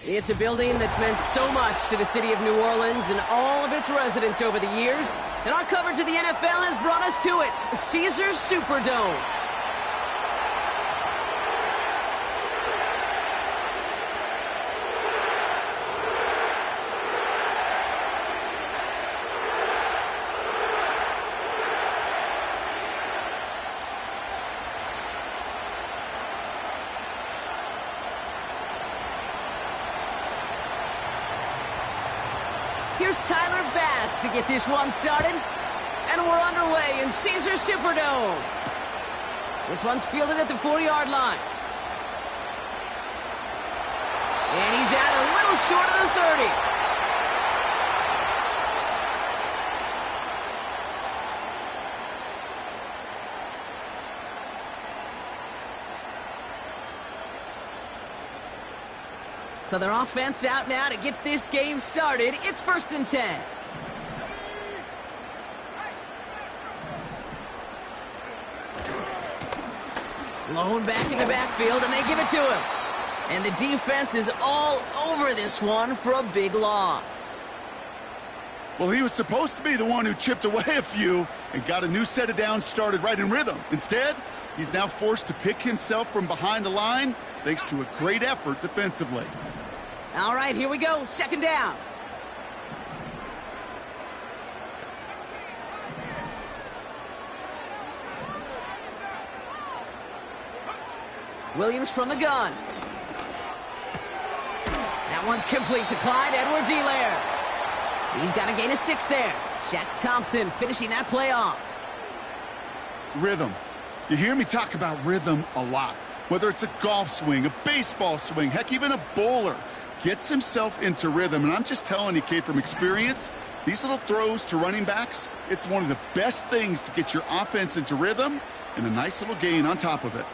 It's a building that's meant so much to the city of New Orleans and all of its residents over the years, and our coverage of the NFL has brought us to it, Caesars Superdome. Here's Tyler Bass to get this one started. And we're underway in Caesars Superdome. This one's fielded at the 4-yard line. And he's out a little short of the 30. So their offense out now to get this game started. It's 1st and 10. Lone back in the backfield, and they give it to him. And the defense is all over this one for a big loss. Well, he was supposed to be the one who chipped away a few and got a new set of downs started right in rhythm. Instead, he's now forced to pick himself from behind the line thanks to a great effort defensively. All right, here we go. 2nd down. Williams from the gun. That one's complete to Clyde Edwards-Helaire. He's got a gain of 6 there. Jack Thompson finishing that play off. Rhythm. You hear me talk about rhythm a lot. Whether it's a golf swing, a baseball swing, heck, even a bowler. Gets himself into rhythm, and I'm just telling you, kid, from experience, these little throws to running backs, it's one of the best things to get your offense into rhythm and a nice little gain on top of it.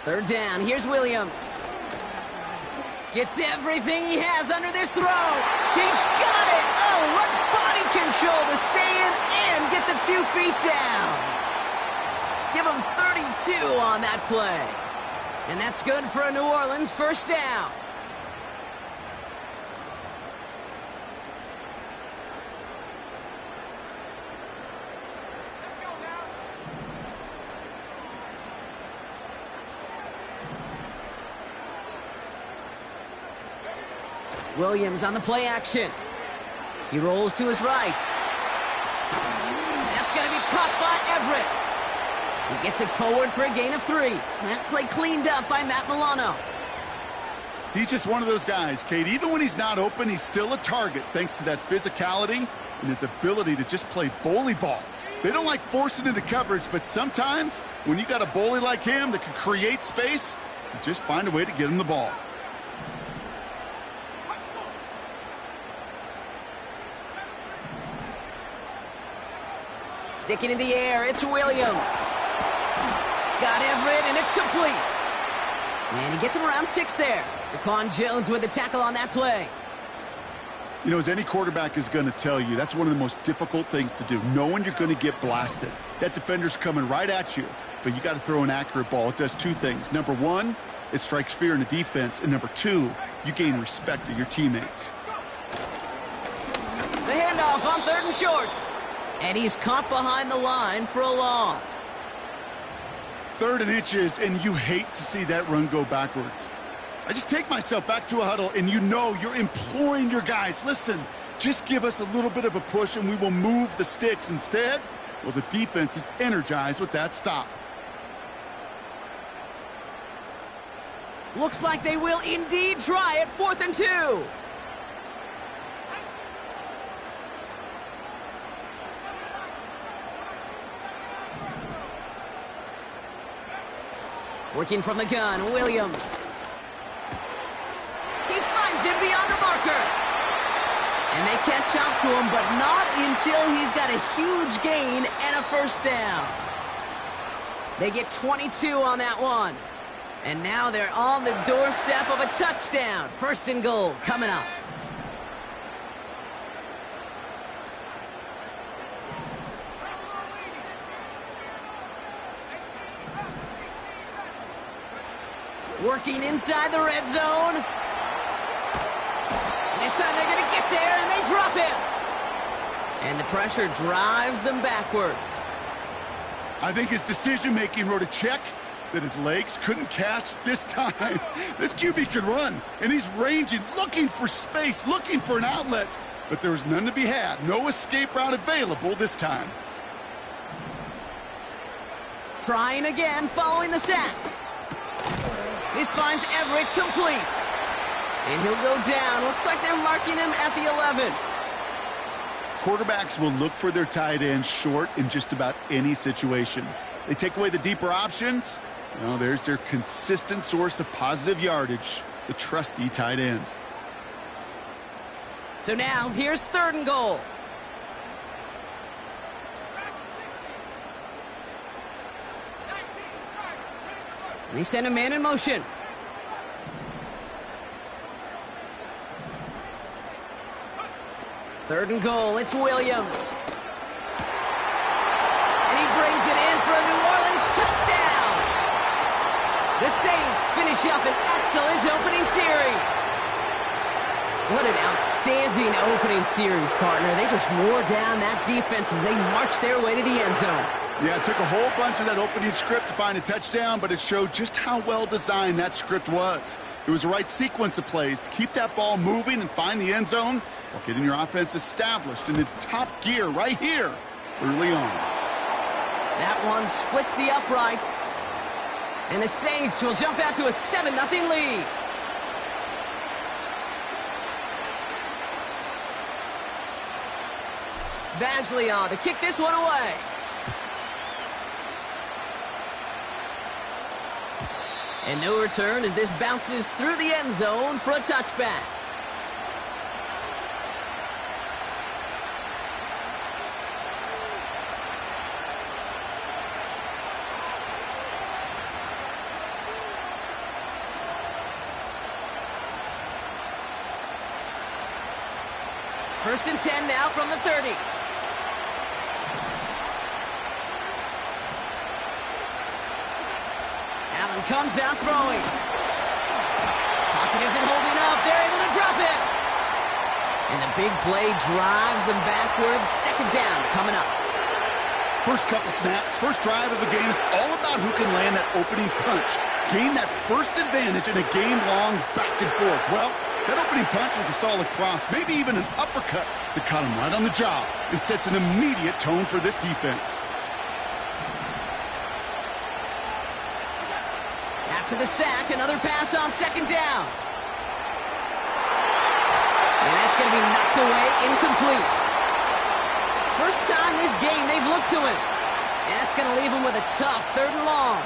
Third down, here's Williams. Gets everything he has under this throw. He's got it! Oh, what body control to stay in and get the 2 feet down. Give him 32 on that play. And that's good for a New Orleans 1st down. Williams on the play action. He rolls to his right. That's going to be caught by Everett. He gets it forward for a gain of 3. That play cleaned up by Matt Milano. He's just one of those guys, Kate. Even when he's not open, he's still a target thanks to that physicality and his ability to just play bully ball. They don't like forcing into coverage, but sometimes when you got a bully like him that can create space, you just find a way to get him the ball. Sticking in the air, it's Williams. Got Everett, and it's complete. And he gets him around 6 there. Daquan Jones with the tackle on that play. You know, as any quarterback is going to tell you, that's one of the most difficult things to do, knowing you're going to get blasted. That defender's coming right at you, but you got to throw an accurate ball. It does 2 things. Number 1, it strikes fear in the defense, and number 2, you gain respect of your teammates. The handoff on 3rd and short. And he's caught behind the line for a loss. 3rd and inches, and you hate to see that run go backwards. I just take myself back to a huddle, and you know you're imploring your guys, listen, just give us a little bit of a push, and we will move the sticks. Instead, well, the defense is energized with that stop. Looks like they will indeed try it. 4th and 2. Working from the gun, Williams. He finds him beyond the marker. And they catch up to him, but not until he's got a huge gain and a 1st down. They get 22 on that one. And now they're on the doorstep of a touchdown. 1st and goal coming up. Working inside the red zone. This time they're going to get there, and they drop him. And the pressure drives them backwards. I think his decision-making wrote a check that his legs couldn't catch this time. This QB can run, and he's ranging, looking for space, looking for an outlet. But there was none to be had. No escape route available this time. Trying again following the sack. This finds Everett complete. And he'll go down. Looks like they're marking him at the 11. Quarterbacks will look for their tight end short in just about any situation. They take away the deeper options. Well, there's their consistent source of positive yardage, the trusty tight end. So now, here's 3rd and goal. They send a man in motion. Third and goal, it's Williams. And he brings it in for a New Orleans touchdown. The Saints finish up an excellent opening series. What an outstanding opening series, partner. They just wore down that defense as they marched their way to the end zone. Yeah, it took a whole bunch of that opening script to find a touchdown, but it showed just how well designed that script was. It was the right sequence of plays to keep that ball moving and find the end zone while getting your offense established in its top gear right here early on. That one splits the uprights. And the Saints will jump out to a 7-0 lead. Badgley on to kick this one away. And no return as this bounces through the end zone for a touchback. First and 10 now from the 30. Allen comes out throwing. Pocket isn't holding up. They're able to drop it. And the big play drives them backwards. 2nd down coming up. First couple snaps, first drive of the game, it's all about who can land that opening punch. Gain that first advantage in a game-long back and forth. Well, that opening punch was a solid cross, maybe even an uppercut that caught him right on the job and sets an immediate tone for this defense. After the sack, another pass on 2nd down. And that's going to be knocked away, incomplete. First time this game they've looked to him. And that's going to leave him with a tough 3rd and long.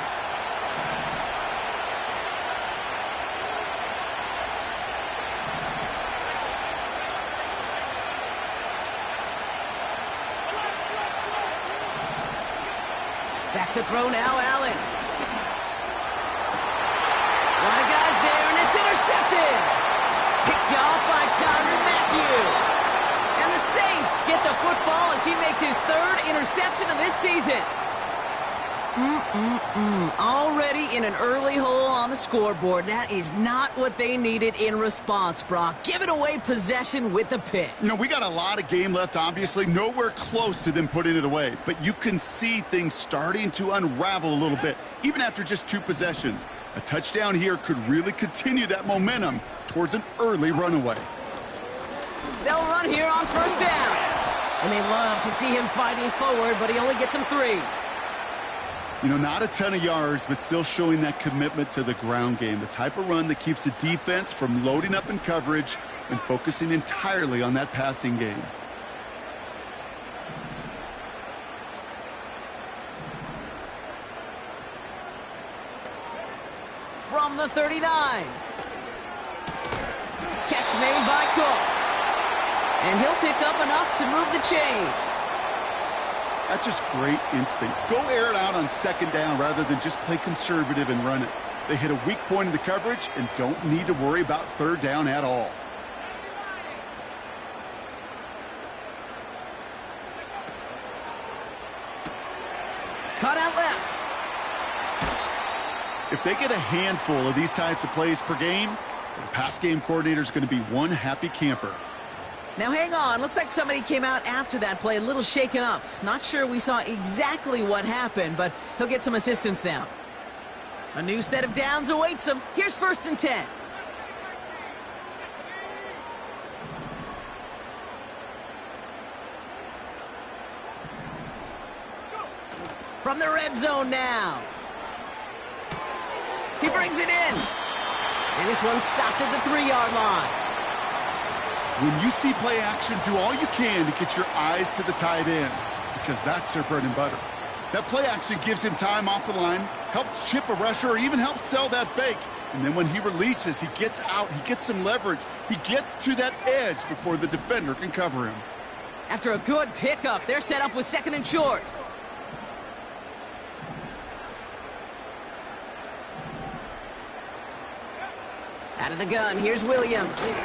Back to throw now, Allen. A lot of guys there, and it's intercepted. Picked off by Tyrann Mathieu. And the Saints get the football as he makes his 3rd interception of this season. Already in an early hole on the scoreboard. That is not what they needed in response, Brock. Giving away possession with the pick. You know, we got a lot of game left, obviously. Nowhere close to them putting it away. But you can see things starting to unravel a little bit, even after just 2 possessions. A touchdown here could really continue that momentum towards an early runaway. They'll run here on 1st down. And they love to see him fighting forward, but he only gets them 3. You know, not a ton of yards, but still showing that commitment to the ground game. The type of run that keeps the defense from loading up in coverage and focusing entirely on that passing game. From the 39. Catch made by Cooks. And he'll pick up enough to move the chains. That's just great instincts. Go air it out on 2nd down rather than just play conservative and run it. They hit a weak point in the coverage and don't need to worry about 3rd down at all. Cut out left. If they get a handful of these types of plays per game, the pass game coordinator is going to be one happy camper. Now hang on, looks like somebody came out after that play a little shaken up. Not sure we saw exactly what happened, but he'll get some assistance now. A new set of downs awaits him. Here's 1st and 10. From the red zone now. He brings it in. And this one's stopped at the 3-yard line. When you see play action, do all you can to get your eyes to the tight end, because that's their bread and butter. That play action gives him time off the line, helps chip a rusher, or even helps sell that fake. And then when he releases, he gets out, he gets some leverage. He gets to that edge before the defender can cover him. After a good pickup, they're set up with 2nd and short. Out of the gun, here's Williams.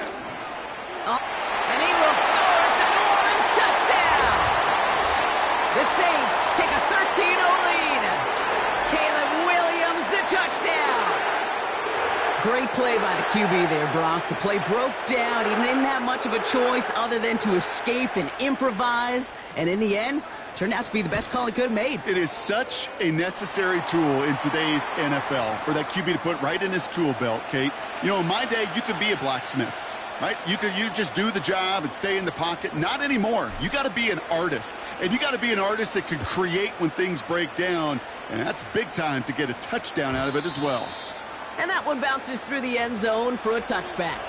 Oh, and he will score. It's a New Orleans touchdown. The Saints take a 13-0 lead. Caleb Williams, the touchdown. Great play by the QB there, Brock. The play broke down. He didn't have much of a choice other than to escape and improvise. And in the end, turned out to be the best call he could have made. It is such a necessary tool in today's NFL for that QB to put right in his tool belt, Kate. You know, in my day, you could be a blacksmith, right? You just do the job and stay in the pocket. Not anymore. You got to be an artist. And you got to be an artist that can create when things break down. And that's big time to get a touchdown out of it as well. And that one bounces through the end zone for a touchback.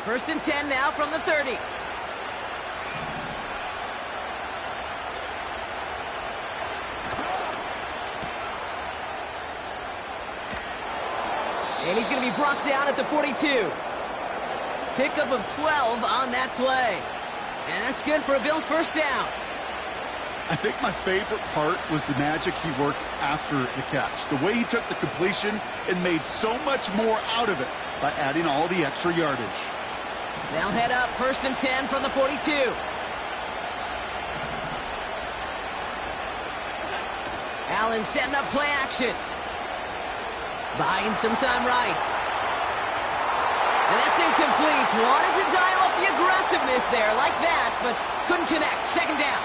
First and 10 now from the 30. And he's going to be brought down at the 42. Pickup of 12 on that play. And that's good for a Bills first down. I think my favorite part was the magic he worked after the catch. The way he took the completion and made so much more out of it by adding all the extra yardage. They'll head up 1st and 10 from the 42. Allen setting up play action. Buying some time right. And that's incomplete. Wanted to dial up the aggressiveness there like that, but couldn't connect. 2nd down.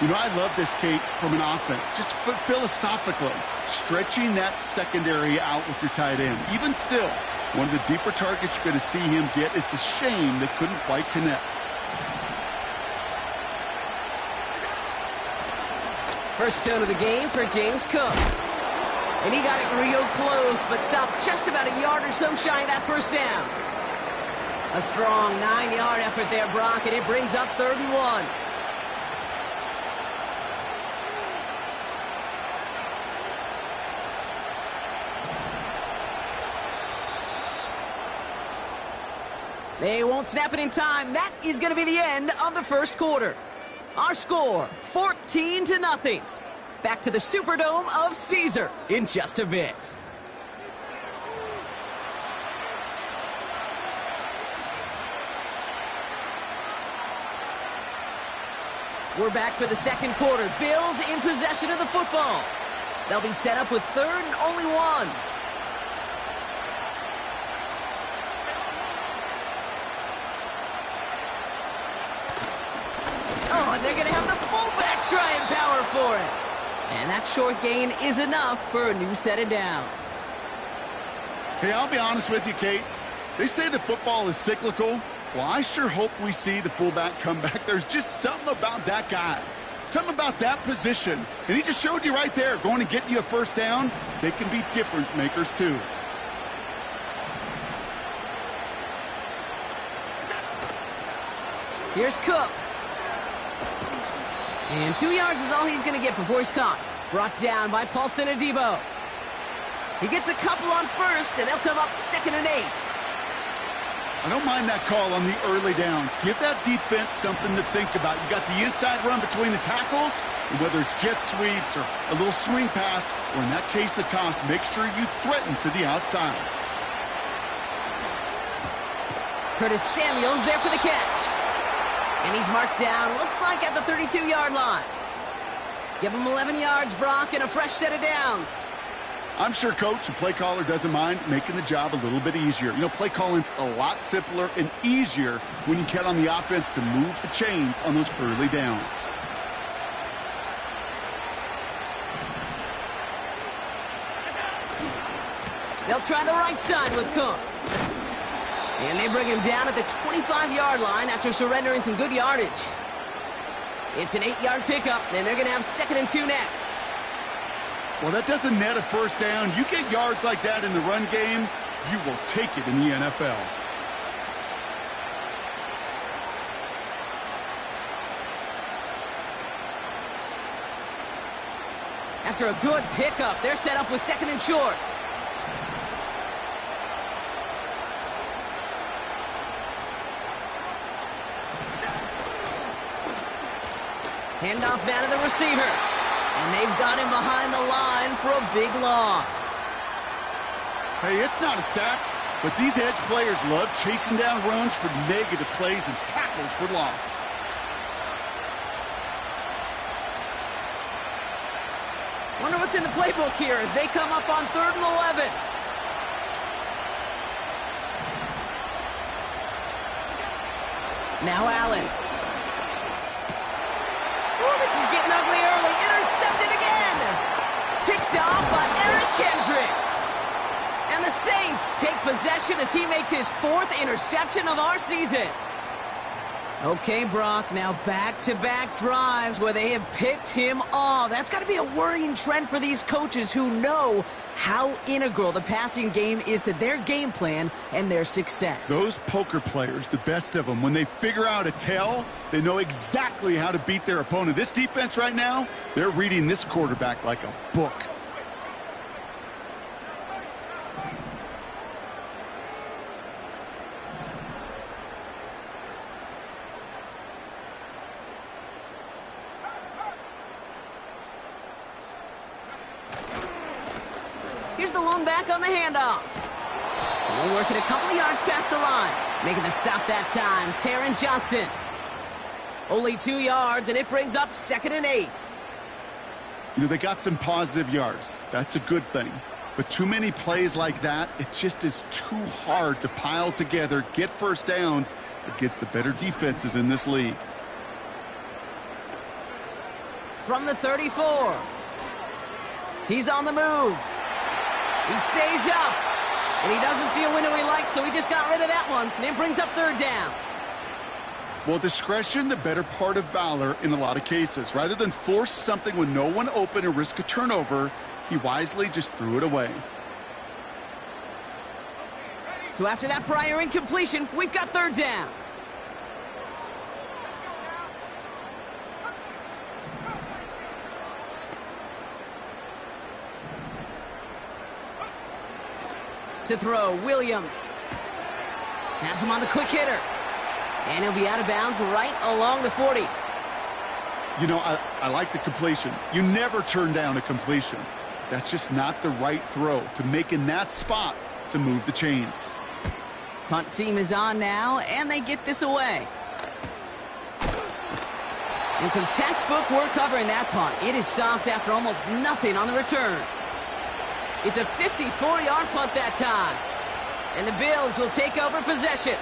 You know, I love this, Kate, from an offense. Just philosophically, stretching that secondary out with your tight end. Even still, one of the deeper targets you're going to see him get. It's a shame they couldn't quite connect. First tone of the game for James Cook. And he got it real close, but stopped just about a yard or so shy of that first down. A strong 9-yard effort there, Brock, and it brings up 3rd and 1. They won't snap it in time. That is going to be the end of the first quarter. Our score, 14-0. Back to the Superdome of Caesar in just a bit. We're back for the second quarter. Bills in possession of the football. They'll be set up with 3rd and only 1. Oh, and they're going to have the fullback trying power for it. And that short gain is enough for a new set of downs. Hey, I'll be honest with you, Kate. They say that football is cyclical. Well, I sure hope we see the fullback come back. There's just something about that guy. Something about that position. And he just showed you right there, going to get you a first down. They can be difference makers, too. Here's Cook. And 2 yards is all he's going to get before he's caught. Brought down by Paulson Adebo. He gets a couple on first, and they'll come up 2nd and 8. I don't mind that call on the early downs. Give that defense something to think about. You got the inside run between the tackles, and whether it's jet sweeps or a little swing pass, or in that case a toss, make sure you threaten to the outside. Curtis Samuel's there for the catch. And he's marked down, looks like at the 32-yard line. Give him 11 yards, Brock, and a fresh set of downs. I'm sure coach and play caller doesn't mind making the job a little bit easier. You know, play calling's a lot simpler and easier when you count on the offense to move the chains on those early downs. They'll try the right side with Cook. And they bring him down at the 25-yard line after surrendering some good yardage. It's an 8-yard pickup, and they're going to have 2nd and 2 next. Well, that doesn't net a first down. You get yards like that in the run game, you will take it in the NFL. After a good pickup, they're set up with 2nd and short. Handoff down to the receiver. And they've got him behind the line for a big loss. Hey, it's not a sack, but these edge players love chasing down runs for negative plays and tackles for loss. Wonder what's in the playbook here as they come up on 3rd and 11. Now Allen. Oh, this is getting ugly early. Intercepted again. Picked off by Eric Kendricks. And the Saints take possession as he makes his 4th interception of our season. Okay, Brock, now back-to-back drives where they have picked him off. That's got to be a worrying trend for these coaches who know how integral the passing game is to their game plan and their success. Those poker players, the best of them, when they figure out a tell, they know exactly how to beat their opponent. This defense right now, they're reading this quarterback like a book. Here's the lone back on the handoff. We'll work it a couple of yards past the line. Making the stop that time, Taron Johnson. Only 2 yards, and it brings up 2nd and 8. You know, they got some positive yards. That's a good thing. But too many plays like that, it just is too hard to pile together, get first downs against the better defenses in this league. From the 34. He's on the move. He stays up, and he doesn't see a window he likes, so he just got rid of that one, and it brings up 3rd down. Well, discretion, the better part of valor in a lot of cases. Rather than force something with no one open and risk a turnover, he wisely just threw it away. So after that prior incompletion, we've got 3rd down. To throw, Williams. Has him on the quick hitter. And he'll be out of bounds right along the 40. You know, I like the completion. You never turn down a completion. That's just not the right throw to make in that spot to move the chains. Punt team is on now, and they get this away. And some textbook work covering that punt. It is stopped after almost nothing on the return. It's a 54-yard punt that time. And the Bills will take over possession.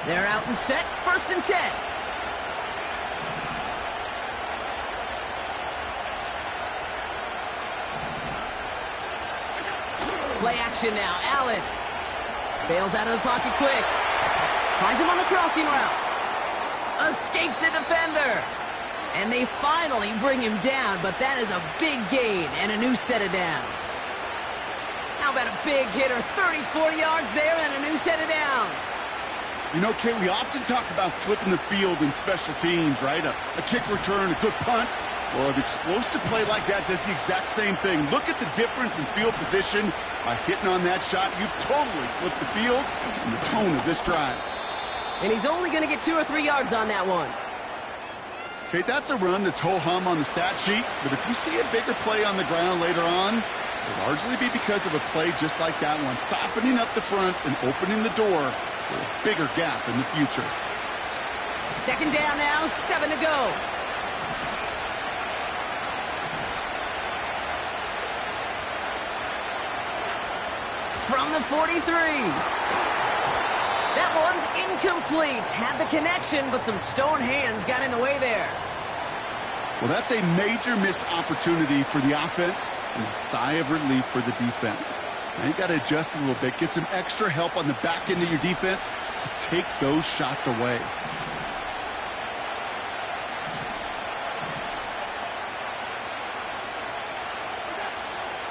They're out and set, 1st and 10. Play action now, Allen. Bails out of the pocket quick. Finds him on the crossing route. Escapes a defender. And they finally bring him down, but that is a big gain and a new set of downs. How about a big hitter, 34 yards there and a new set of downs. You know, Kate, we often talk about flipping the field in special teams, right? A kick return, a good punt. Well, an explosive play like that does the exact same thing. Look at the difference in field position. By hitting on that shot, you've totally flipped the field and the tone of this drive. And he's only going to get 2 or 3 yards on that one. Okay, that's a run that's ho-hum on the stat sheet, but if you see a bigger play on the ground later on, it'll largely be because of a play just like that one, softening up the front and opening the door for a bigger gap in the future. Second down now, 7 to go. From the 43. That one's incomplete. Had the connection, but some stone hands got in the way there. Well, that's a major missed opportunity for the offense and a sigh of relief for the defense. Now you got to adjust a little bit, get some extra help on the back end of your defense to take those shots away.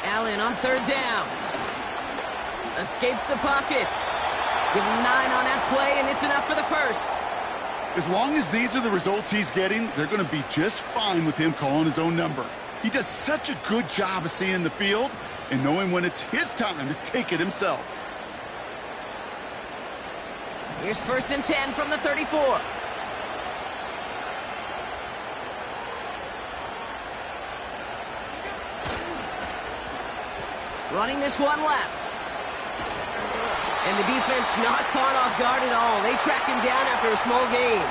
Allen on third down. Escapes the pocket. Give him 9 on that play, and it's enough for the first. As long as these are the results he's getting, they're going to be just fine with him calling his own number. He does such a good job of seeing the field and knowing when it's his time to take it himself. Here's 1st and 10 from the 34. Running this one left. And the defense not caught off guard at all. They track him down after a small gain.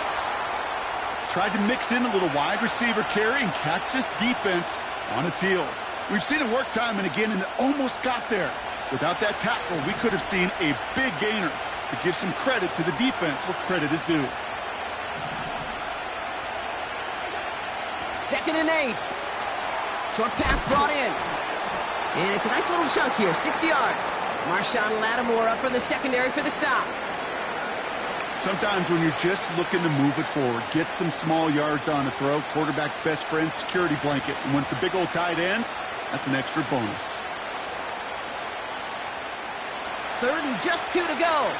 Tried to mix in a little wide receiver carry and catch this defense on its heels. We've seen it work time and again, and it almost got there. Without that tackle, we could have seen a big gainer. To give some credit to the defense where credit is due. 2nd and 8. Short pass brought in. And it's a nice little chunk here, 6 yards. Marshawn Lattimore up from the secondary for the stop. Sometimes when you're just looking to move it forward, get some small yards on the throw, quarterback's best friend, security blanket. And when it's a big old tight end, that's an extra bonus. 3rd and just 2 to go.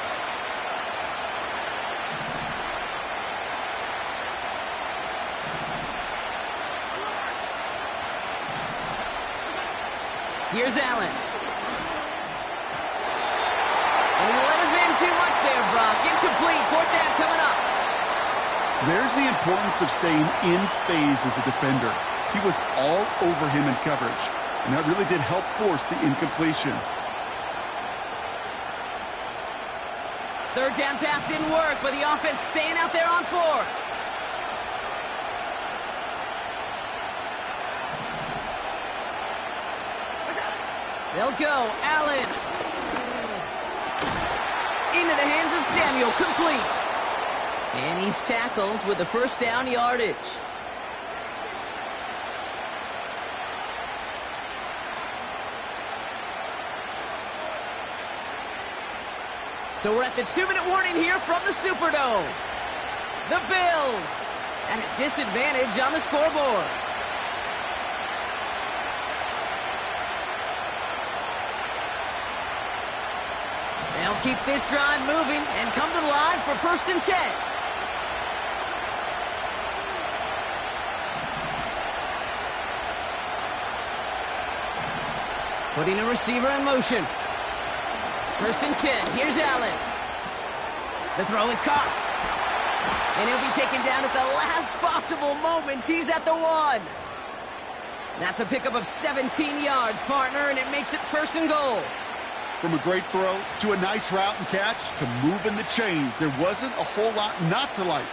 Here's Allen. And he let his man too much there, Brock. Incomplete. 4th down coming up. There's the importance of staying in phase as a defender. He was all over him in coverage, and that really did help force the incompletion. 3rd down pass didn't work, but the offense staying out there on 4th. They'll go. Allen. Into the hands of Samuel. Complete. And he's tackled with the 1st down yardage. So we're at the 2-minute warning here from the Superdome. The Bills at a disadvantage on the scoreboard. They'll keep this drive moving and come to the line for 1st and 10. Putting a receiver in motion. 1st and 10. Here's Allen. The throw is caught. And he'll be taken down at the last possible moment. He's at the 1. That's a pickup of 17 yards, partner, and it makes it 1st and goal. From a great throw to a nice route and catch to moving the chains, there wasn't a whole lot not to like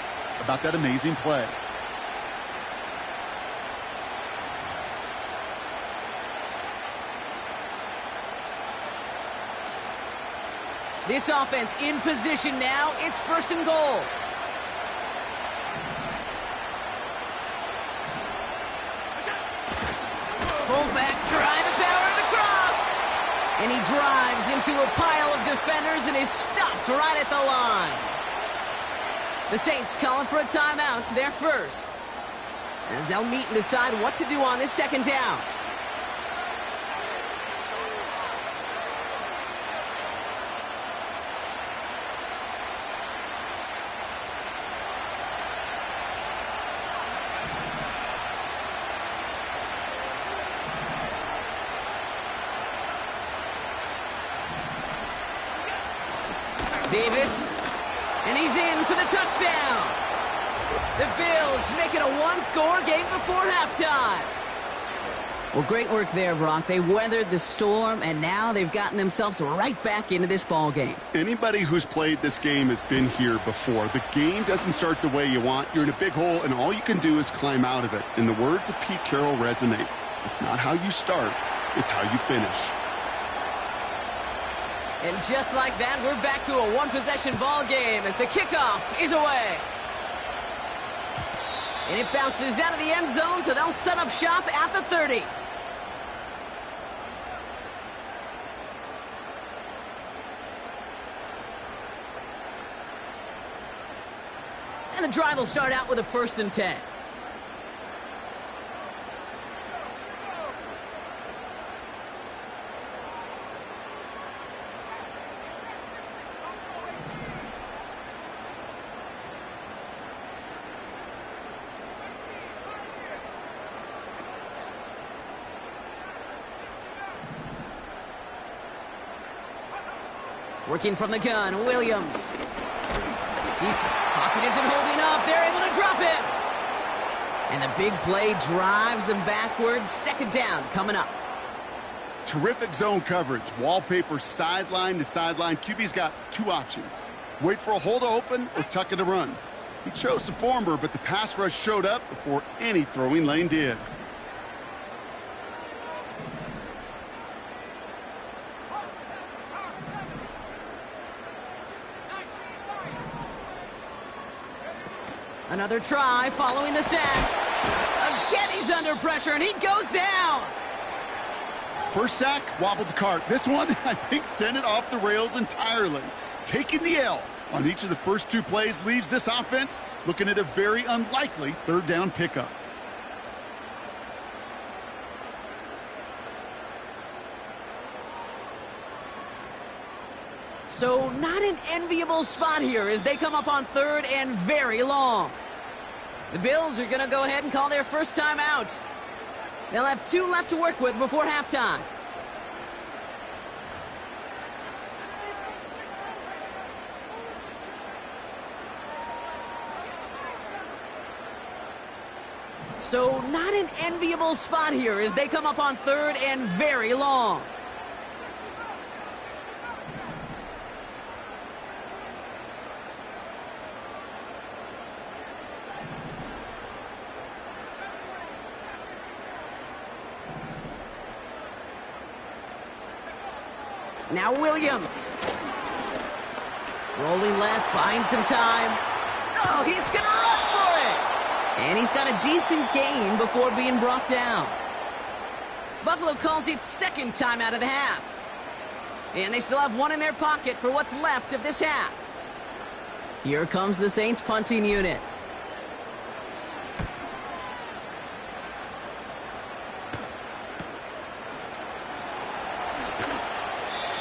about that amazing play. This offense in position now. It's 1st and goal. Fullback trying to power it across. And he drives into a pile of defenders and is stopped right at the line. The Saints calling for a timeout. They're first, as they'll meet and decide what to do on this 2nd down. Davis, and he's in for the touchdown. The Bills make it a one-score game before halftime. Well, great work there, Brock. They weathered the storm, and now they've gotten themselves right back into this ball game. Anybody who's played this game has been here before. The game doesn't start the way you want. You're in a big hole, and all you can do is climb out of it. And the words of Pete Carroll resonate. It's not how you start, it's how you finish. And just like that, we're back to a one-possession ball game as the kickoff is away. And it bounces out of the end zone, so they'll set up shop at the 30. And the drive will start out with a 1st and 10. Working from the gun, Williams. Pocket isn't holding up. They're able to drop it. And the big play drives them backwards. 2nd down coming up. Terrific zone coverage. Wallpaper sideline to sideline. QB's got 2 options. Wait for a hole to open or tuck it to run. He chose the former, but the pass rush showed up before any throwing lane did. Another try following the sack. Again, he's under pressure, and he goes down. First sack, wobbled the cart. This one, I think, sent it off the rails entirely. Taking the L on each of the first 2 plays leaves this offense looking at a very unlikely 3rd down pickup. So not an enviable spot here as they come up on 3rd and very long. The Bills are going to go ahead and call their first timeout. They'll have 2 left to work with before halftime. So not an enviable spot here as they come up on 3rd and very long. Now Williams. Rolling left, buying some time. Oh, he's going to run for it. And he's got a decent gain before being brought down. Buffalo calls it 2nd time out of the half. And they still have 1 in their pocket for what's left of this half. Here comes the Saints punting unit.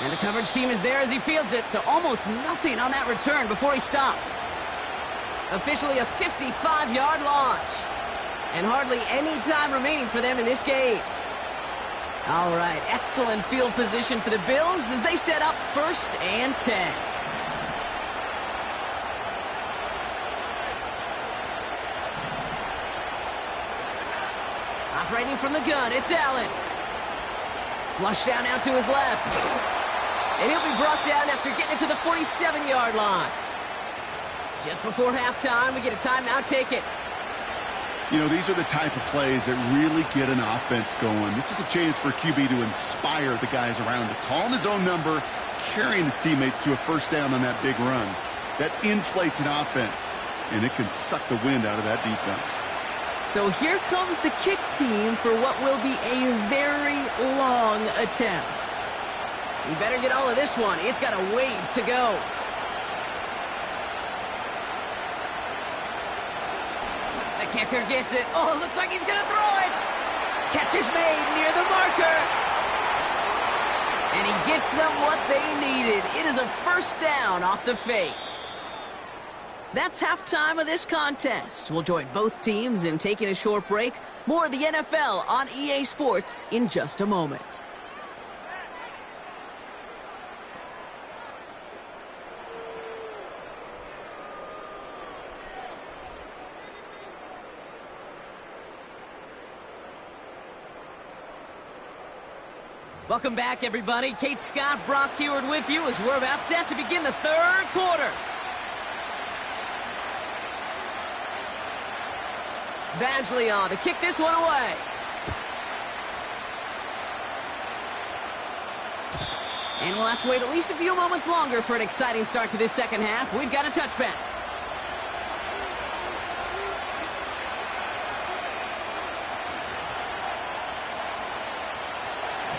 And the coverage team is there as he fields it, so almost nothing on that return before he stopped. Officially a 55-yard launch. And hardly any time remaining for them in this game. All right, excellent field position for the Bills as they set up 1st and 10. Operating from the gun, it's Allen. Flush down out to his left. And he'll be brought down after getting it to the 47-yard line. Just before halftime, we get a timeout. Take it. You know, these are the type of plays that really get an offense going. This is a chance for QB to inspire the guys around him. Calling his own number, carrying his teammates to a 1st down on that big run. That inflates an offense, and it can suck the wind out of that defense. So here comes the kick team for what will be a very long attempt. You better get all of this one. It's got a ways to go. The kicker gets it. Oh, it looks like he's going to throw it. Catch is made near the marker. And he gets them what they needed. It is a 1st down off the fake. That's halftime of this contest. We'll join both teams in taking a short break. More of the NFL on EA Sports in just a moment. Welcome back, everybody. Kate Scott, Brock Heward with you as we're about set to begin the third quarter. Badgley on to kick this one away. And we'll have to wait at least a few moments longer for an exciting start to this second half. We've got a touchback.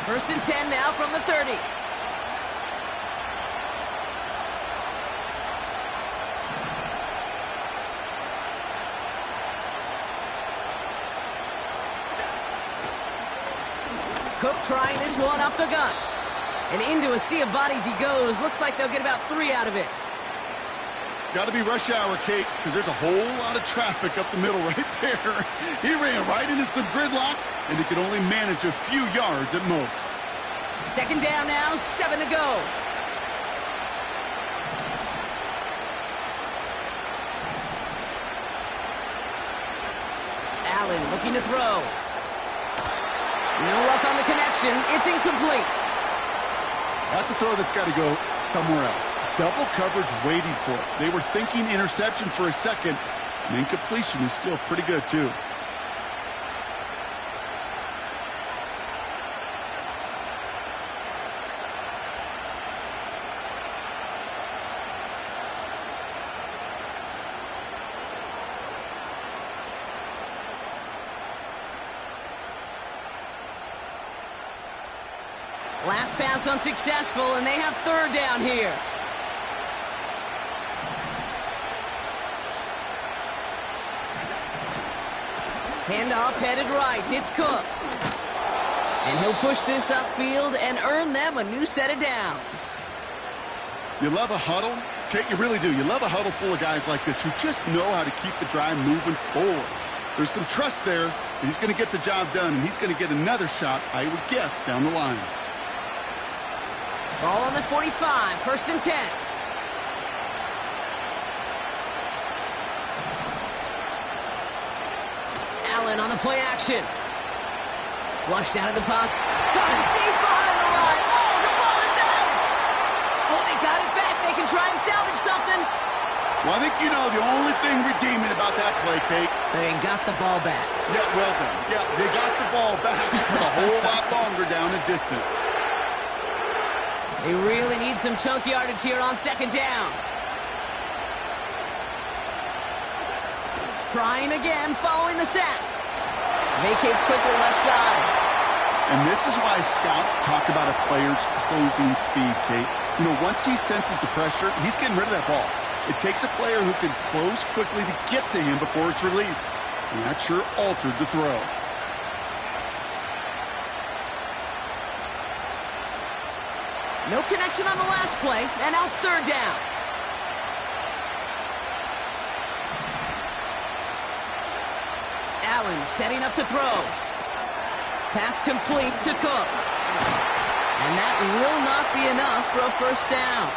First and 10 now from the 30. Cook trying this one up the gut. And into a sea of bodies he goes. Looks like they'll get about 3 out of it. Got to be rush hour, Kate, because there's a whole lot of traffic up the middle right there. He ran right into some gridlock, and he could only manage a few yards at most. Second down now, 7 to go. Allen looking to throw. No luck on the connection. It's incomplete. That's a throw that's got to go somewhere else. Double coverage waiting for it. They were thinking interception for a second, and incompletion is still pretty good, too. Last pass unsuccessful, and they have third down here. Handoff headed right. It's Cook. And he'll push this upfield and earn them a new set of downs. You love a huddle? Kate, you really do. You love a huddle full of guys like this who just know how to keep the drive moving forward. There's some trust there that he's going to get the job done, and he's going to get another shot, I would guess, down the line. Ball on the 45, first and 10. Allen on the play action. Flushed out of the puck. Got it deep behind the line. Oh, the ball is out! Oh, they got it back. They can try and salvage something. Well, I think you know the only thing redeeming about that play, Kate. They got the ball back. Yeah, well done. Yeah, they got the ball back a whole lot longer down the distance. They really need some chunk yardage here on second down. Trying again, following the sack. Vacates quickly left side. And this is why scouts talk about a player's closing speed, Kate. You know, once he senses the pressure, he's getting rid of that ball. It takes a player who can close quickly to get to him before it's released. And that sure altered the throw. No connection on the last play, and now it's third down. Allen setting up to throw. Pass complete to Cook. And that will not be enough for a first down.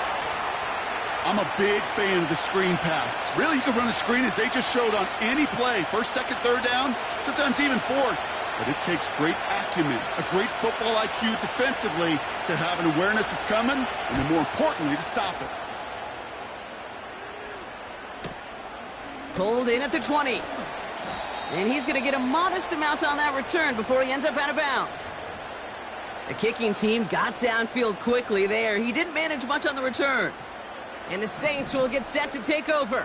I'm a big fan of the screen pass. Really, you can run a screen as they just showed on any play. First, second, third down, sometimes even fourth. But it takes great acumen, a great football IQ defensively to have an awareness it's coming, and then more importantly, to stop it. Pulled in at the 20. And he's going to get a modest amount on that return before he ends up out of bounds. The kicking team got downfield quickly there. He didn't manage much on the return. And the Saints will get set to take over.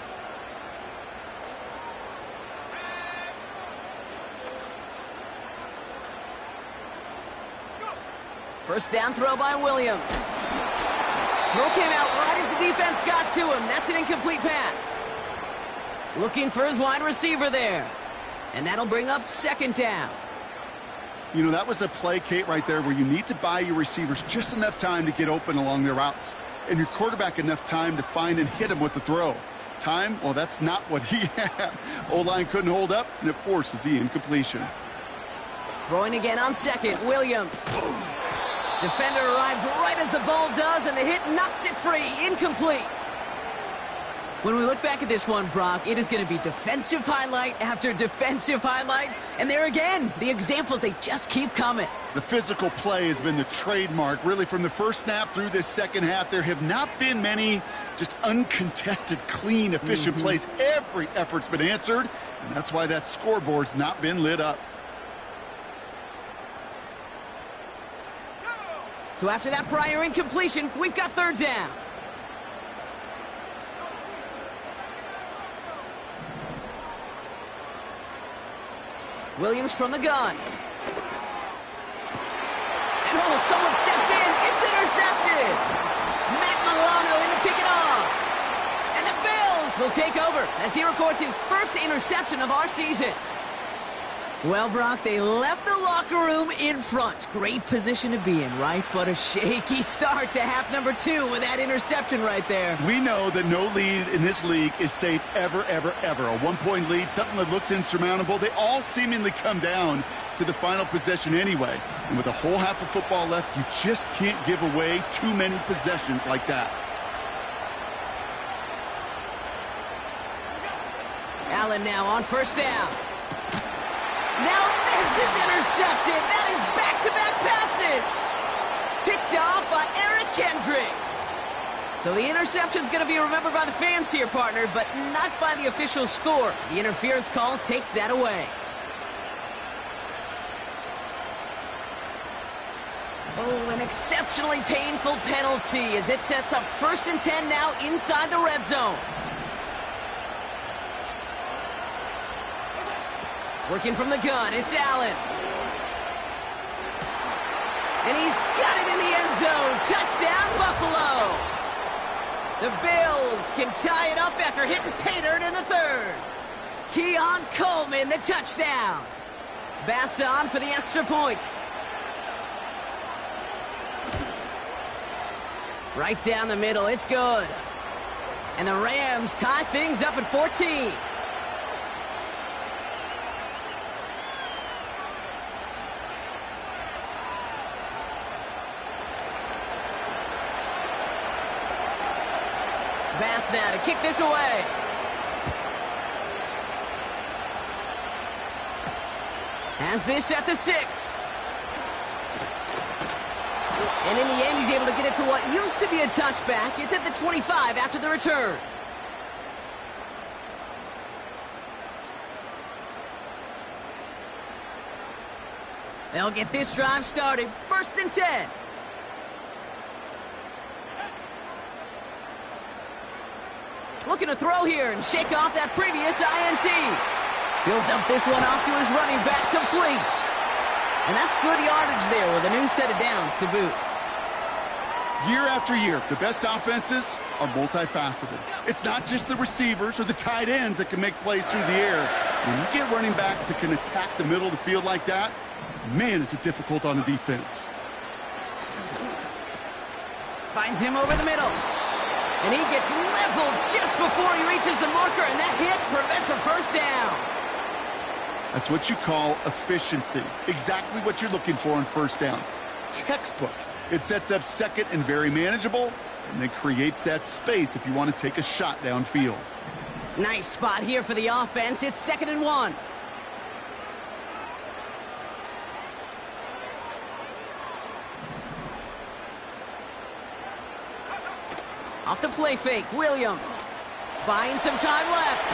First down throw by Williams. Throw came out right as the defense got to him. That's an incomplete pass. Looking for his wide receiver there. And that'll bring up second down. You know, that was a play, Kate, right there where you need to buy your receivers just enough time to get open along their routes. And your quarterback enough time to find and hit him with the throw. Time, well, that's not what he had. O-line couldn't hold up, and it forces the incompletion. Throwing again on second, Williams. Defender arrives right as the ball does, and the hit knocks it free. Incomplete. When we look back at this one, Brock, it is going to be defensive highlight after defensive highlight. And there again, the examples, they just keep coming. The physical play has been the trademark. Really, from the first snap through this second half, there have not been many just uncontested, clean, efficient plays. Every effort's been answered, and that's why that scoreboard's not been lit up. So after that prior incompletion, we've got third down. Williams from the gun. And oh, someone stepped in. It's intercepted. Matt Milano in to pick it off. And the Bills will take over as he records his first interception of our season. Well, Brock, they left the locker room in front. Great position to be in, right? But a shaky start to half number 2 with that interception right there. We know that no lead in this league is safe ever, ever, ever. A one-point lead, something that looks insurmountable. They all seemingly come down to the final possession anyway. And with a whole half of football left, you just can't give away too many possessions like that. Allen now on first down. Now this is intercepted. That is back-to-back passes. Picked off by Eric Kendricks. So the interception's going to be remembered by the fans here, partner, but not by the official score. The interference call takes that away. Oh, an exceptionally painful penalty as it sets up 1st and 10 now inside the red zone. Working from the gun, it's Allen. And he's got it in the end zone. Touchdown, Buffalo. The Bills can tie it up after hitting pay dirt in the 3rd. Keon Coleman, the touchdown. Bass on for the extra point. Right down the middle, it's good. And the Rams tie things up at 14. Bass now to kick this away. Has this at the 6. And in the end, he's able to get it to what used to be a touchback. It's at the 25 after the return. They'll get this drive started. 1st and 10. Looking to throw here and shake off that previous INT. He'll dump this one off to his running back, complete. And that's good yardage there with a new set of downs to boot. Year after year, the best offenses are multifaceted. It's not just the receivers or the tight ends that can make plays through the air. When you get running backs that can attack the middle of the field like that, man, is it difficult on the defense. Finds him over the middle. And he gets leveled just before he reaches the marker, and that hit prevents a 1st down. That's what you call efficiency. Exactly what you're looking for on 1st down. Textbook. It sets up 2nd and very manageable, and then creates that space if you want to take a shot downfield. Nice spot here for the offense. It's 2nd and 1. Off the play fake, Williams. Buying some time left.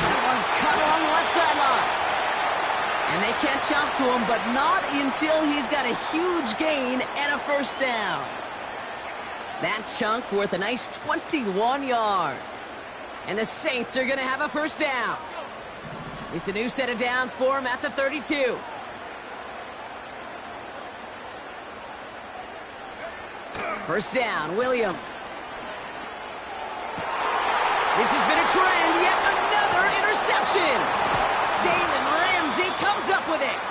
That one's cut along the left sideline. And they can't chop to him, but not until he's got a huge gain and a 1st down. That chunk worth a nice 21 yards. And the Saints are going to have a 1st down. It's a new set of downs for him at the 32. First down, Williams. This has been a trend, yet another interception. Jalen Ramsey comes up with it.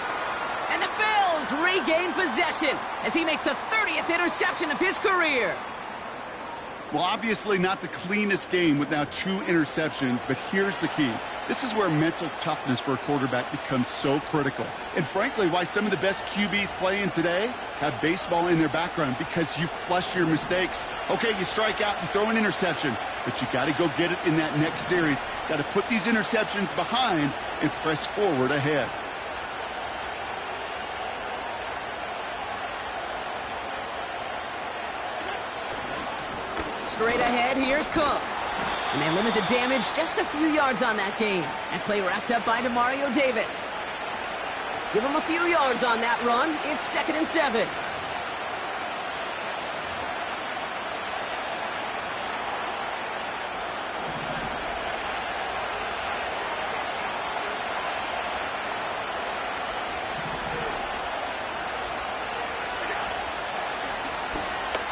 And the Bills regain possession as he makes the 30th interception of his career. Well, obviously not the cleanest game with now 2 interceptions, but here's the key. This is where mental toughness for a quarterback becomes so critical. And frankly, why some of the best QBs playing today have baseball in their background, because you flush your mistakes. Okay, you strike out, you throw an interception, but you got to go get it in that next series. Got to put these interceptions behind and press forward ahead. Straight ahead, here's Cook. And they limit the damage just a few yards on that game. That play wrapped up by Demario Davis. Give him a few yards on that run. It's 2nd and 7.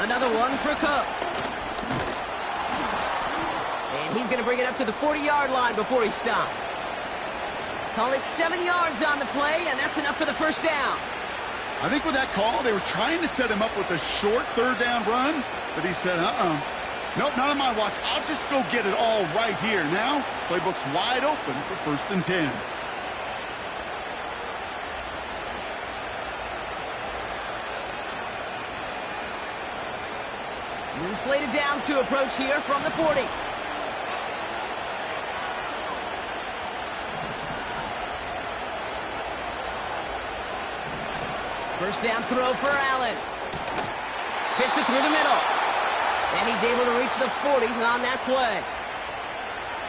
Another one for Cook. And he's going to bring it up to the 40-yard line before he stopped. Call it 7 yards on the play, and that's enough for the first down. I think with that call, they were trying to set him up with a short 3rd down run, but he said, nope, not on my watch. I'll just go get it all right here. Now, playbook's wide open for 1st and 10. New slated downs to approach here from the 40. First down throw for Allen. Fits it through the middle. And he's able to reach the 40 on that play.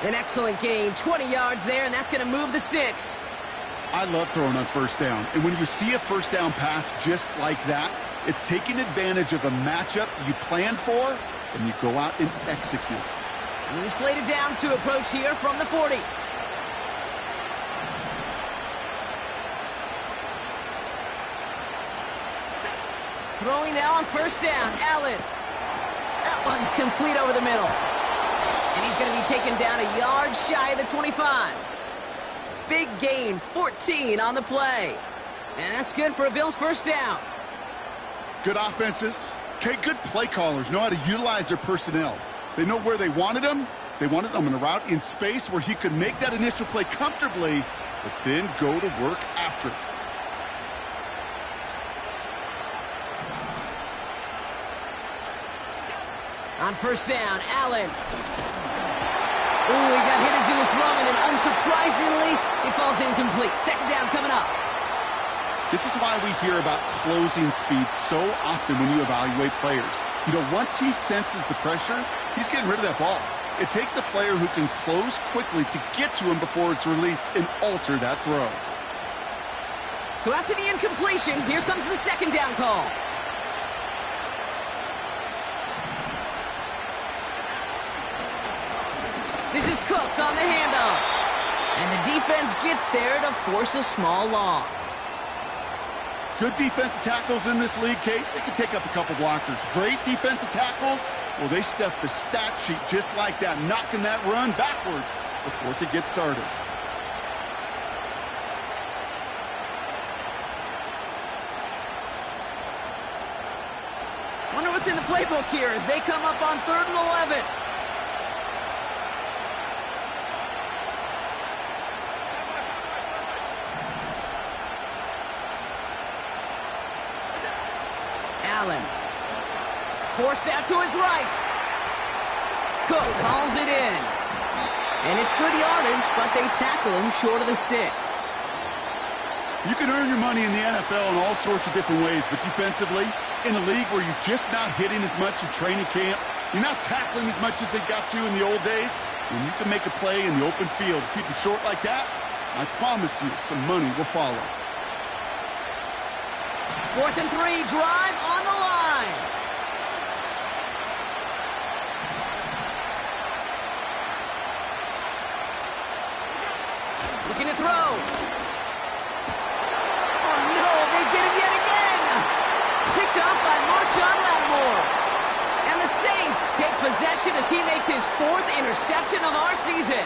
An excellent gain, 20 yards there, and that's going to move the sticks. I love throwing on 1st down. And when you see a 1st down pass just like that, it's taking advantage of a matchup you plan for, and you go out and execute. New slated downs to approach here from the 40. Throwing now on 1st down, Allen. That one's complete over the middle. And he's going to be taken down a yard shy of the 25. Big gain, 14 on the play. And that's good for a Bills 1st down. Good offenses. Okay, good play callers know how to utilize their personnel. They know where they wanted them. They wanted them in a route in space where he could make that initial play comfortably, but then go to work after it. On 1st down, Allen. Ooh, he got hit as he was throwing, and unsurprisingly, he falls incomplete. 2nd down coming up. This is why we hear about closing speed so often when you evaluate players. You know, once he senses the pressure, he's getting rid of that ball. It takes a player who can close quickly to get to him before it's released and alter that throw. So after the incompletion, here comes the 2nd down call. This is Cook on the handoff. And the defense gets there to force a small loss. Good defensive tackles in this league, Kate. They can take up a couple blockers. Great defensive tackles, well, they stuff the stat sheet just like that, knocking that run backwards before it could get started. Wonder what's in the playbook here as they come up on 3rd and 11. Allen. Forced out to his right. Cook calls it in. And it's good yardage, but they tackle him short of the sticks. You can earn your money in the NFL in all sorts of different ways, but defensively, in a league where you're just not hitting as much in training camp, you're not tackling as much as they got to in the old days, when you can make a play in the open field, keep it short like that, I promise you some money will follow. 4th and 3, drive on the line. Looking to throw. Oh no, they get him yet again. Picked off by Marshawn Lattimore. And the Saints take possession as he makes his 4th interception of our season.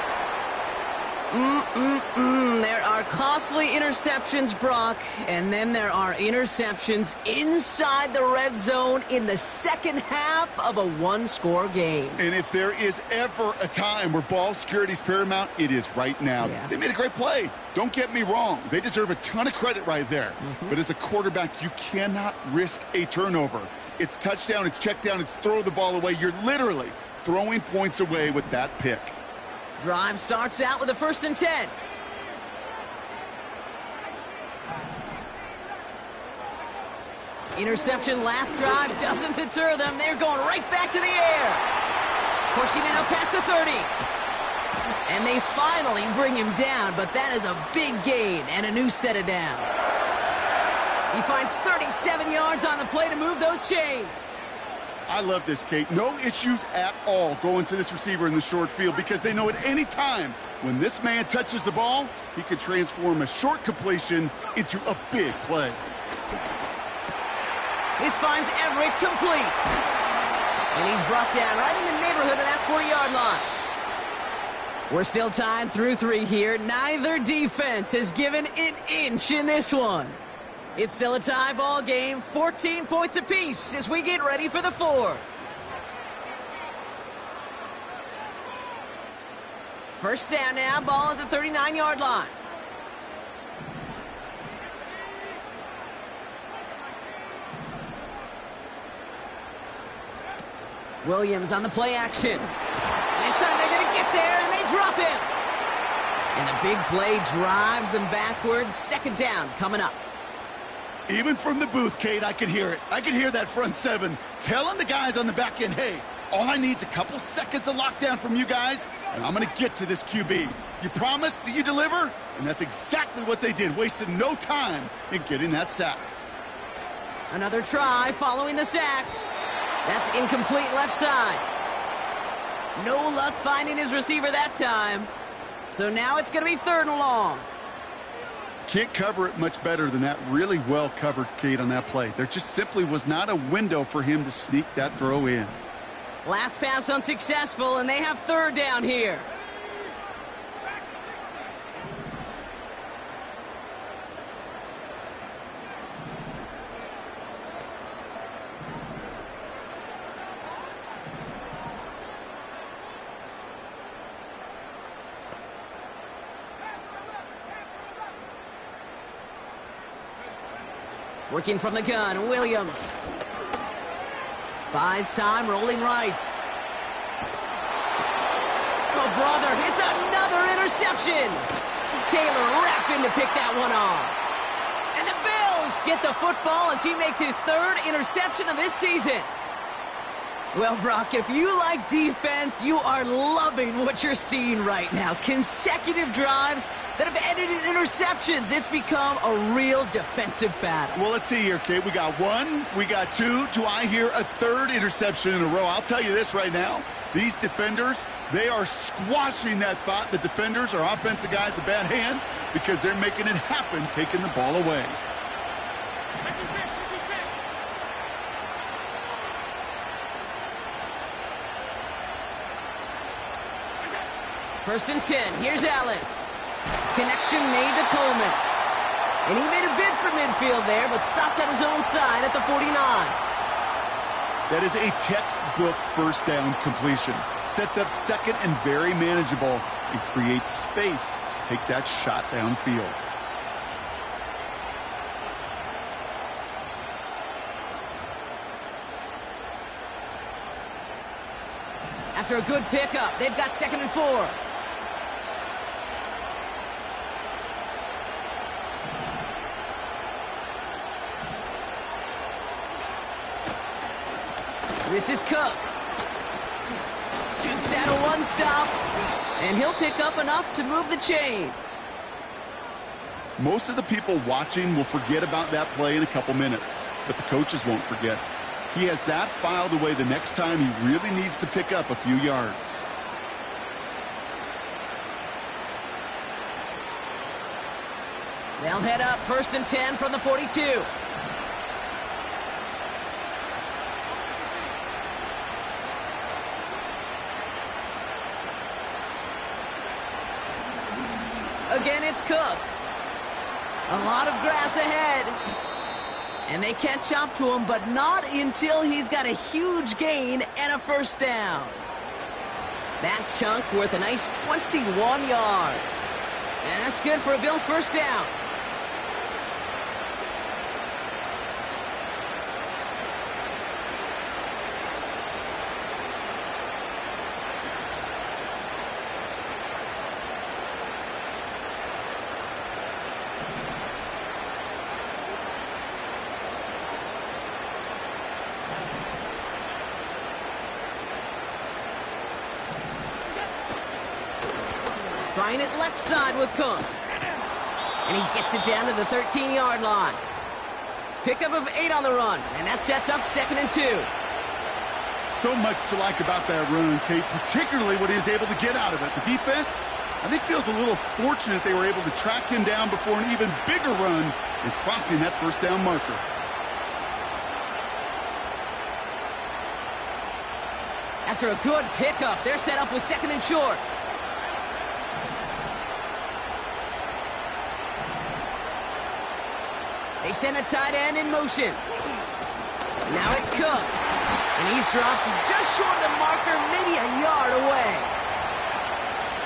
There are costly interceptions, Brock, and then there are interceptions inside the red zone in the second half of a one-score game. And if there is ever a time where ball security is paramount, it is right now. Yeah. They made a great play. Don't get me wrong. They deserve a ton of credit right there. But as a quarterback, you cannot risk a turnover. It's touchdown, it's check down, it's throw the ball away. You're literally throwing points away with that pick. Drive starts out with a 1st and 10. Interception last drive doesn't deter them. They're going right back to the air. Pushing it up past the 30. And they finally bring him down, but that is a big gain and a new set of downs. He finds 37 yards on the play to move those chains. I love this, Kate. No issues at all going to this receiver in the short field because they know at any time when this man touches the ball, he could transform a short completion into a big play. This finds Everett complete. And he's brought down right in the neighborhood of that 40-yard line. We're still tied through 3 here. Neither defense has given an inch in this one. It's still a tie ball game, 14 points apiece as we get ready for the 4th. First down now, ball at the 39-yard line. Williams on the play action. This time they're going to get there, and they drop him. And the big play drives them backwards. 2nd down coming up. Even from the booth, Kate, I could hear it. I could hear that front 7 telling the guys on the back end, hey, all I need is a couple seconds of lockdown from you guys, and I'm going to get to this QB. You promise that you deliver? And that's exactly what they did, wasted no time in getting that sack. Another try following the sack. That's incomplete left side. No luck finding his receiver that time. So now it's going to be 3rd and long. Can't cover it much better than that. Really well covered, Kate, on that play. There just simply was not a window for him to sneak that throw in. Last pass unsuccessful, and they have 3rd down here. Working from the gun, Williams. Buys time, rolling right. Oh, brother, it's another interception. Taylor rapping to pick that one off. And the Bills get the football as he makes his 3rd interception of this season. Well, Brock, if you like defense, you are loving what you're seeing right now. Consecutive drives that have ended in interceptions. It's become a real defensive battle. Well, let's see here, Kate. We got 1, we got 2. Do I hear a 3rd interception in a row? I'll tell you this right now. These defenders, they are squashing that thought. The defenders are offensive guys with bad hands because they're making it happen, taking the ball away. First and 10. Here's Allen. Connection made to Coleman. And he made a bid for midfield there, but stopped on his own side at the 49. That is a textbook 1st down completion. Sets up 2nd and very manageable and creates space to take that shot downfield. After a good pickup, they've got 2nd and 4. This is Cook. Jukes out a 1-stop, and he'll pick up enough to move the chains. Most of the people watching will forget about that play in a couple minutes, but the coaches won't forget. He has that filed away the next time he really needs to pick up a few yards. They'll head up 1st and 10 from the 42. Again, it's Cook. A lot of grass ahead. And they catch up to him, but not until he's got a huge gain and a first down. That chunk worth a nice 21 yards. And that's good for a Bills first down. Trying it left side with Cook. And he gets it down to the 13-yard line. Pickup of 8 on the run, and that sets up 2nd and 2. So much to like about that run, Kate, particularly what he was able to get out of it. The defense, I think, feels a little fortunate they were able to track him down before an even bigger run and crossing that first down marker. After a good pickup, they're set up with 2nd and short. They send a tight end in motion. Now it's Cook. And he's dropped just short of the marker, maybe a yard away.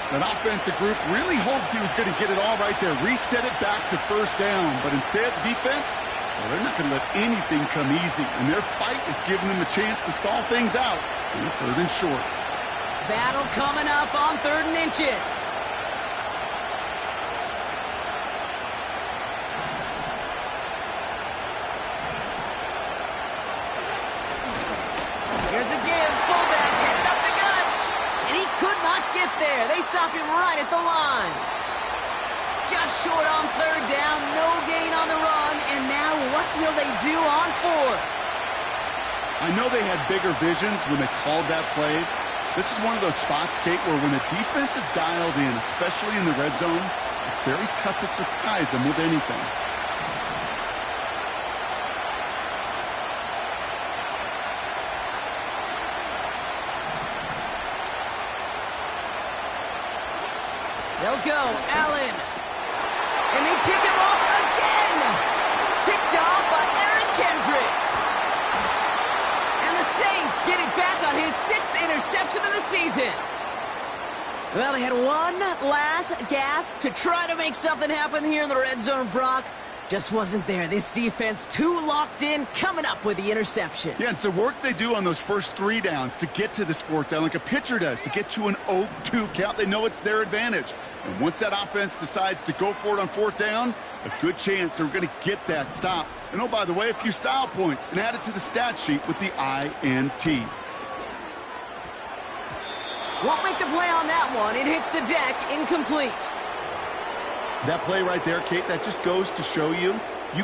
That offensive group really hoped he was going to get it all right there, reset it back to first down. But instead, the defense, well, they're not going to let anything come easy. And their fight is giving them a chance to stall things out on 3rd and short. Battle coming up on 3rd and inches. Here's a give, fullback headed up the gut, and he could not get there. They stop him right at the line. Just short on 3rd down, no gain on the run, and now what will they do on 4th? I know they had bigger visions when they called that play. This is one of those spots, Kate, where when a defense is dialed in, especially in the red zone, it's very tough to surprise them with anything. They'll go, Allen. And they pick him up again. Picked off by Aaron Kendricks. And the Saints get it back on his 6th interception of the season. Well, they had one last gasp to try to make something happen here in the red zone, Brock. Just wasn't there. This defense too locked in, coming up with the interception. Yeah, it's the work they do on those first 3 downs to get to this 4th down, like a pitcher does, to get to an 0-2 count. They know it's their advantage. And once that offense decides to go for it on 4th down, a good chance they're going to get that stop. And oh, by the way, a few style points and add it to the stat sheet with the INT. Won't make the play on that one. It hits the deck, incomplete. That play right there, Kate, that just goes to show you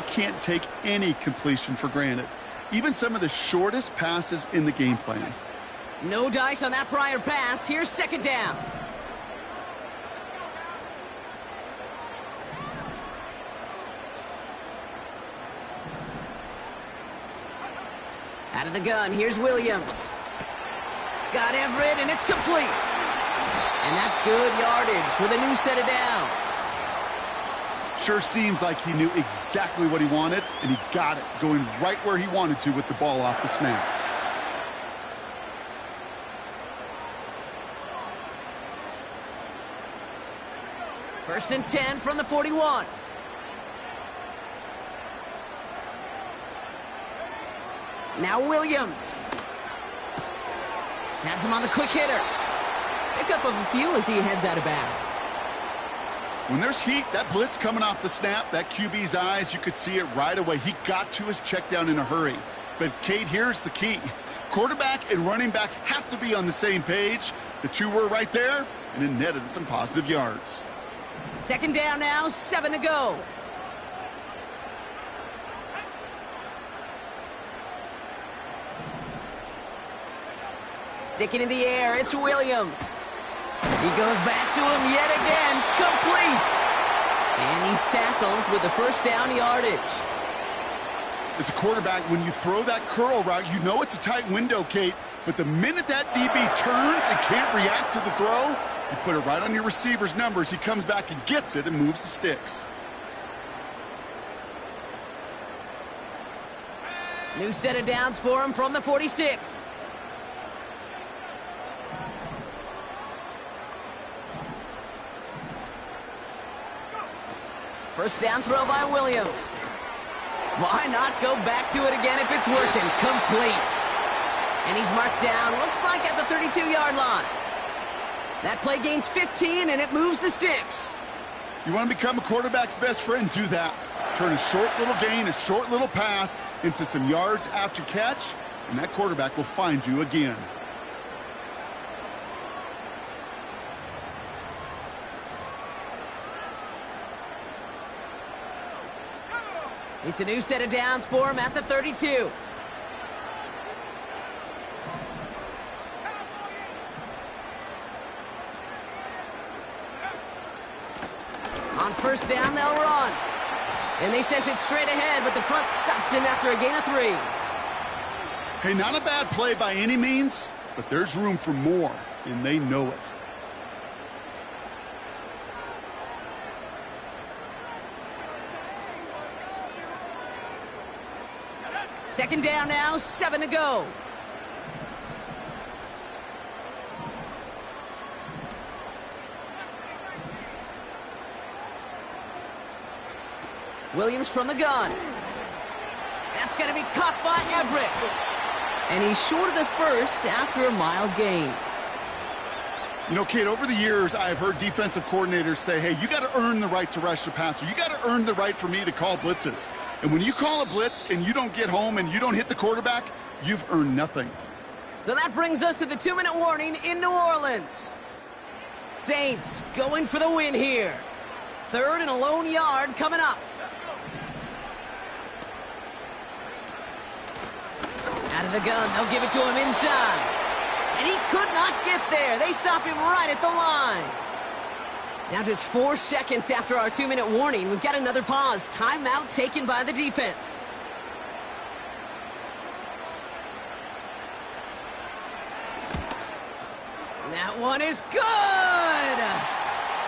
can't take any completion for granted. Even some of the shortest passes in the game plan. No dice on that prior pass. Here's 2nd down. Out of the gun, here's Williams. Got Everett, and it's complete. And that's good yardage with a new set of downs. Sure seems like he knew exactly what he wanted, and he got it, going right where he wanted to with the ball off the snap. First and 10 from the 41. Now Williams. Has him on the quick hitter. Pickup of a few as he heads out of bounds. When there's heat, that blitz coming off the snap, that QB's eyes, you could see it right away. He got to his check down in a hurry. But, Kate, here's the key. Quarterback and running back have to be on the same page. The two were right there, and it netted some positive yards. 2nd down now, 7 to go. Sticking in the air, it's Williams. He goes back to him yet again, complete. And he's tackled with the first down yardage. As a quarterback, when you throw that curl route, you know it's a tight window, Kate. But the minute that DB turns and can't react to the throw, You put it right on your receiver's numbers. He comes back and gets it and moves the sticks. New set of downs for him from the 46. First down throw by Williams. Why not go back to it again if it's working? Complete. And he's marked down, looks like at the 32-yard line. That play gains 15, and it moves the sticks. You want to become a quarterback's best friend, do that. Turn a short little gain, a short little pass into some yards after catch, and that quarterback will find you again. It's a new set of downs for him at the 32. On first down, they'll run. And they sent it straight ahead, but the front stops him after a gain of 3. Hey, not a bad play by any means, but there's room for more, and they know it. Second down now, 7 to go. Williams from the gun. That's going to be caught by Everett. And he's short of the first after a mile gain. You know, Kate, over the years, I've heard defensive coordinators say, hey, you got to earn the right to rush the passer. You got to earn the right for me to call blitzes. And when you call a blitz and you don't get home and you don't hit the quarterback, you've earned nothing. So that brings us to the 2-minute warning in New Orleans. Saints going for the win here. Third and a lone yard coming up. Out of the gun, they'll give it to him inside. And he could not get there. They stop him right at the line. Now just 4 seconds after our 2-minute warning, we've got another pause. Timeout taken by the defense. That one is good.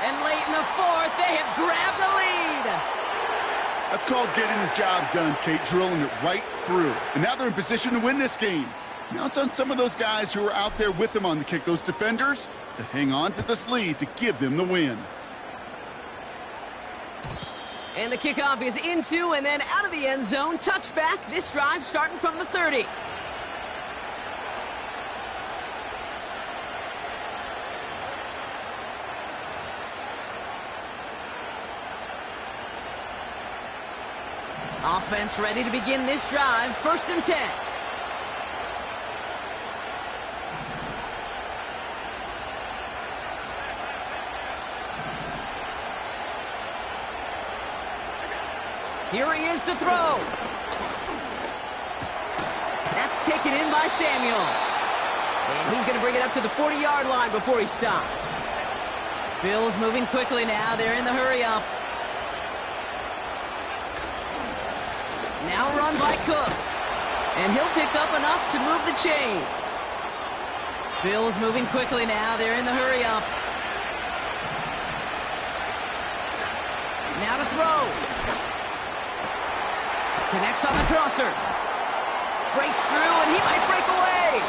And late in the fourth, they have grabbed the lead. That's called getting his job done, Kate, drilling it right through. And now they're in position to win this game. Now it's on some of those guys who are out there with them on the kick, those defenders, to hang on to this lead to give them the win. And the kickoff is into and then out of the end zone. Touchback. This drive starting from the 30. Offense ready to begin this drive. 1st and 10. Here he is to throw. That's taken in by Samuel. And he's going to bring it up to the 40-yard line before he's stopped. Bills moving quickly now. They're in the hurry-up. Now run by Cook. And he'll pick up enough to move the chains. Bills moving quickly now. They're in the hurry-up. Now to throw. Connects on the crosser. Breaks through, and he might break away.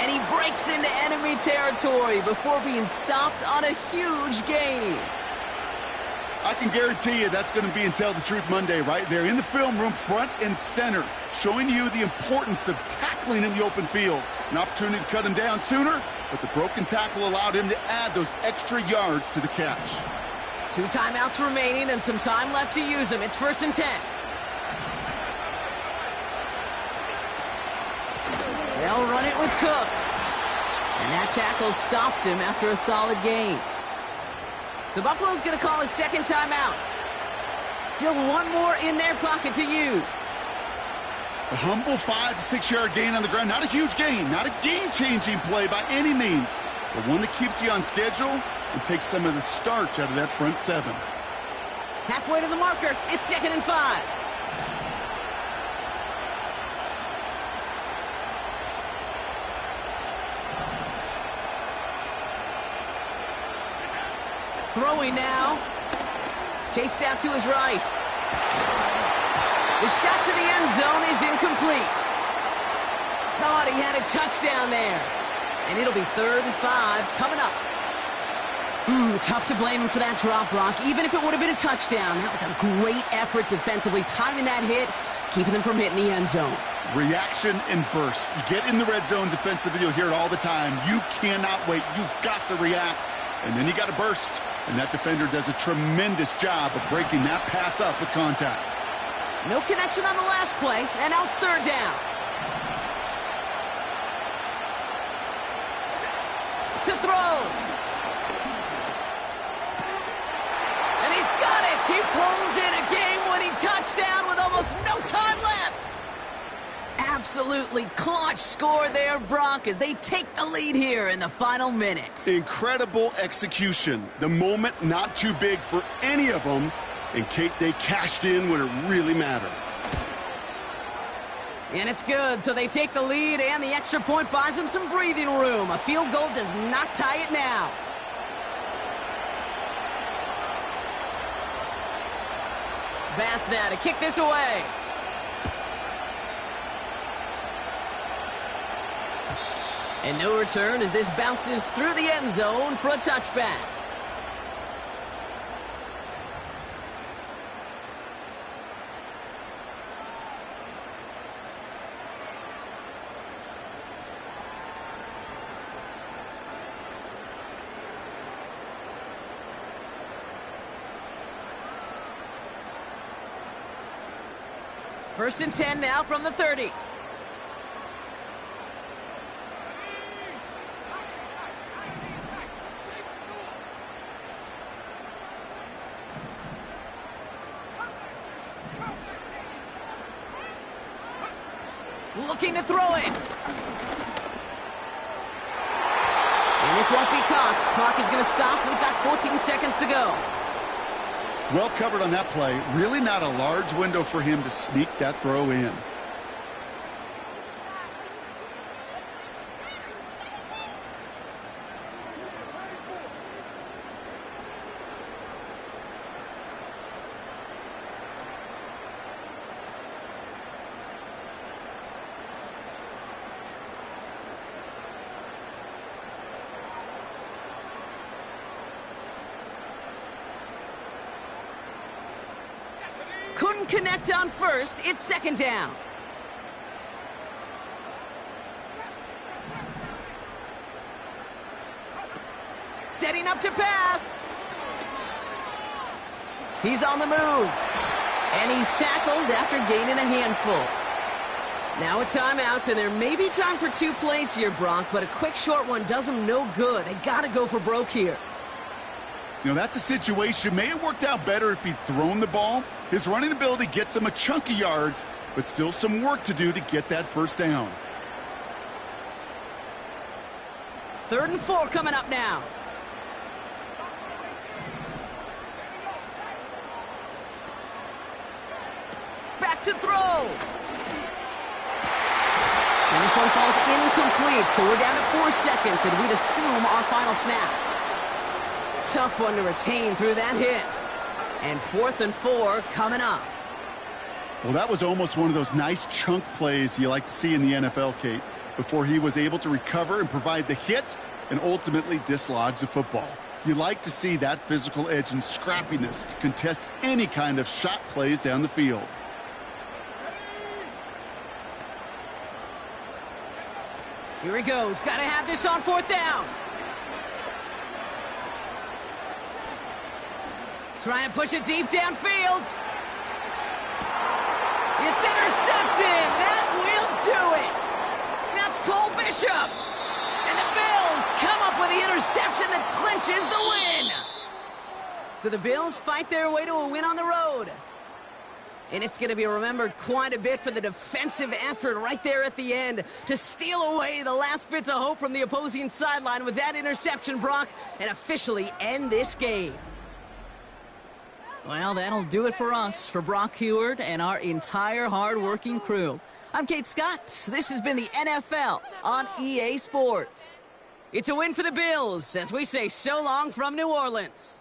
And he breaks into enemy territory before being stopped on a huge gain. I can guarantee you that's going to be in Tell the Truth Monday right there in the film room, front and center, showing you the importance of tackling in the open field. An opportunity to cut him down sooner, but the broken tackle allowed him to add those extra yards to the catch. 2 timeouts remaining and some time left to use them. It's 1st and 10. They'll run it with Cook. And that tackle stops him after a solid gain. So Buffalo's going to call it 2nd timeout. Still 1 more in their pocket to use. A humble 5 to 6 yard gain on the ground. Not a huge gain, not a game-changing play by any means, but one that keeps you on schedule and takes some of the starch out of that front 7. Halfway to the marker. It's 2nd and 5. Throwing now. Chased out to his right. The shot to the end zone is incomplete. Thought he had a touchdown there. And it'll be 3rd and 5 coming up. Tough to blame him for that drop, Brock. Even if it would have been a touchdown, that was a great effort defensively, timing that hit, keeping them from hitting the end zone. Reaction and burst. You get in the red zone defensively, you'll hear it all the time. You cannot wait. You've got to react. And then you got to burst. And that defender does a tremendous job of breaking that pass up with contact. No connection on the last play, and now it's 3rd down. To throw. And he's got it. He pulls in a game-winning touchdown with almost no time left. Absolutely clutch score there, Brock, as they take the lead here in the final minute. Incredible execution. The moment not too big for any of them. And, Kate, they cashed in when it really mattered. And it's good, so they take the lead, and the extra point buys them some breathing room. A field goal does not tie it now. Bass now to kick this away. And no return as this bounces through the end zone for a touchback. First and 10 now from the 30. Looking to throw it. And this won't be caught. Clock is going to stop. We've got 14 seconds to go. Well covered on that play. Really not a large window for him to sneak that throw in. Couldn't connect on first. It's 2nd down. Setting up to pass. He's on the move. And he's tackled after gaining a handful. Now a timeout, and there may be time for 2 plays here, Brock, but a quick short one does them no good. They got to go for broke here. You know, that's a situation. May have worked out better if he'd thrown the ball. His running ability gets him a chunk of yards, but still some work to do to get that 1st down. 3rd and 4 coming up now. Back to throw. And this one falls incomplete, so we're down to 4 seconds, and we'd assume our final snap. Tough one to retain through that hit. And 4th and 4 coming up. Well, that was almost one of those nice chunk plays you like to see in the NFL, Kate, before he was able to recover and provide the hit and ultimately dislodge the football. You like to see that physical edge and scrappiness to contest any kind of shot plays down the field. Here he goes. Got to have this on 4th down. Trying to push it deep downfield. It's intercepted. That will do it. That's Cole Bishop. And the Bills come up with the interception that clinches the win. So the Bills fight their way to a win on the road. And it's going to be remembered quite a bit for the defensive effort right there at the end to steal away the last bits of hope from the opposing sideline with that interception, Brock, and officially end this game. Well, that'll do it for us, for Brock Heward and our entire hard-working crew. I'm Kate Scott. This has been the NFL on EA Sports. It's a win for the Bills as we say so long from New Orleans.